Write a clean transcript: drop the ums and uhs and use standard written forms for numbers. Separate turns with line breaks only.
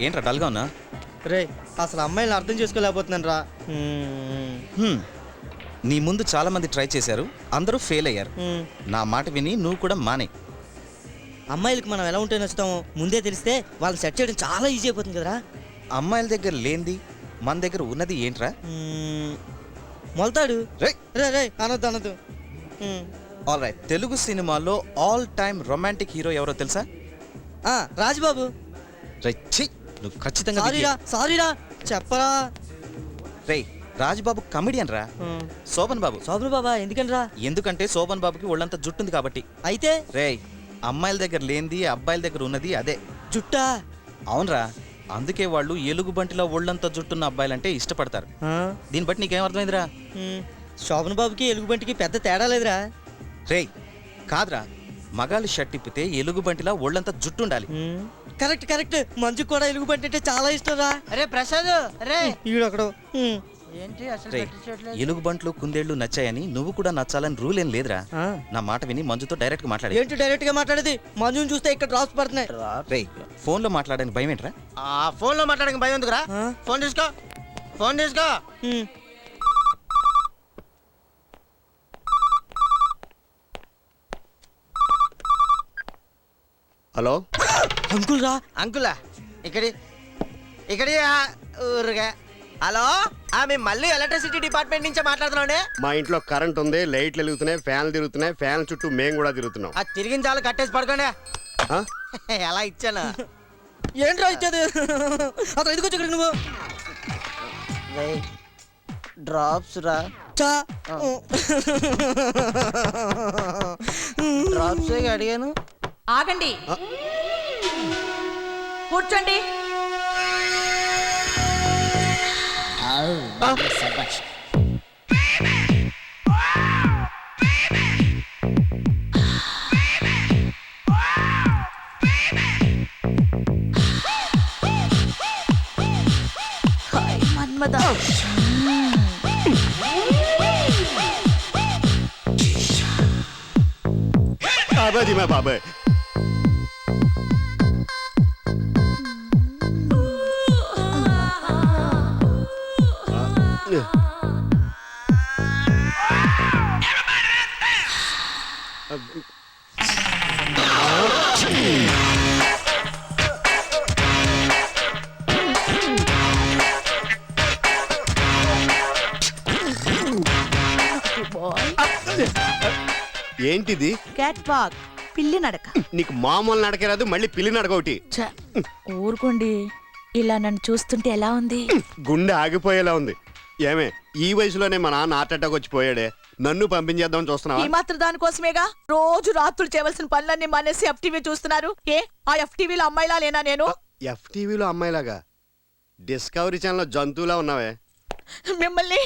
ఏంట్రా డల్గా ఉన్నా?
రే అసలు అమ్మాయిని అర్థం చేసుకోలేకపోతున్నాను రా.
నీ ముందు చాలా మంది ట్రై చేశారు, అందరూ ఫెయిల్ అయ్యారు. నా మాట విని నువ్వు కూడా మానే.
అమ్మాయిలకు మనం ఎలా ఉంటే నచ్చుతామో ముందే తెలిస్తే వాళ్ళని సెట్ చేయడం చాలా ఈజీ అయిపోతుంది కదరా.
అమ్మాయిల దగ్గర లేనిది మన దగ్గర ఉన్నది ఏంట్రా?
మొలతాడు.
రే
రే రే అనొద్దు అనొద్దు.
ఆల్ రైట్, తెలుగు సినిమాలో ఆల్ టైమ్ రొమాంటిక్ హీరో ఎవరో తెలుసా?
రాజుబాబు.
రైట్, నువ్వు ఖచ్చితంగా
సారీరా చెప్పరా.
రే రాజుబాబు కమెడియన్ రా. శోభన్ బాబా
ఎందుకనరా?
ఎందుకంటే శోభన్ బాబుకి ఒళ్ళంతా జుట్టుంది కాబట్టి.
అయితే
రే అమ్మాయిల దగ్గర లేనిది అబ్బాయిల దగ్గర ఉన్నది అదే
జుట్టా.
అవునరా, అందుకే వాళ్ళు ఎలుగుబంటిలో ఒళ్ళంతా జుట్టున్న అబ్బాయిలంటే ఇష్టపడతారు. దీన్ని బట్టి నీకేం అర్థమైందిరా?
శోభన్ బాబుకి ఎలుగుబంటికి పెద్ద తేడా లేదురా.
రే కాదురా, మగాళ్ళు షర్ట్ ఇప్పితే ఎలుగుబంటిలా ఒళ్ళంతా జుట్టు ఉండాలి.
Correct correct. మంజు కూడా ఎలుగుబంటి అంటే చాలా ఇష్టం రా.
అరే ప్రసాద్, అరే
ఈడు అక్కడ.
ఏంటి అసలు
రే ఎలుగుబంట్లు కుందేళ్లు నచ్చాయని నువ్వు కూడా నచ్చాలని రూల్ ఏం లేదురా. నా మాట విని మంజుతో డైరెక్ట్ గా మాట్లాడే.
ఏంటి డైరెక్ట్ గా మాట్లాడేది? మంజుని చూస్తే ఇక్కడ డ్రాప్స్ పడుతున్నాయి.
రే ఫోన్ లో మాట్లాడడానికి భయం ఏంట్రా?
ఫోన్ లో మాట్లాడడానికి భయం ఎందుకురా? ఫోన్ తీసుకో, ఫోన్ తీసుకో.
హలో
అంకుల్ రా.
అంకులా ఇక్కడి ఊరుగా. హలో, మేము మళ్ళీ ఎలక్ట్రిసిటీ డిపార్ట్మెంట్ నుంచే మాట్లాడుతున్నాండి.
మా ఇంట్లో కరెంట్ ఉంది, లైట్లు వెలుగుతున్నాయి, ఫ్యాన్లు తిరుగుతున్నాయి, ఫ్యాన్ చుట్టూ మేము కూడా తిరుగుతున్నాం.
అది తిరిగిన చాలు కట్టేసి పడుకోండి. ఎలా ఇచ్చాను?
ఏంట్రా ఇచ్చేది? అతను ఎందుకు వచ్చి నువ్వు?
డ్రాప్స్ రా. డ్రాప్స్ అడిగాను.
ఆగండి, కూర్చోండి. మన్మద
బాబాజీ మా బాబాయ్. ఏంటిది?
క్యాట్ వాక్, పిల్లి నడక.
నీకు మామూలు నడక రాదు, మళ్ళీ పిల్లి నడక ఒకటి.
ఊరుకోండి, ఇలా నన్ను చూస్తుంటే ఎలా ఉంది?
గుండె ఆగిపోయేలా ఉంది. ఏమే ఈ వయసులోనే మా నాన్న హార్ట్ అటాక్ వచ్చి పోయాడే, నన్ను పంపించేద్దాం చూస్తున్నావా?
ఈ మాత్రం దానికోసమేగా రోజు రాత్రులు చేయవలసిన పనులన్నీ మానేసి FTV చూస్తున్నారు. ఏ ఆ FTVలో అమ్మాయిలా లేనా నేను?
FTVలో అమ్మాయిలాగా? డిస్కవరీ ఛానల్లో జంతువులా ఉన్నావే.
మిమ్మల్ని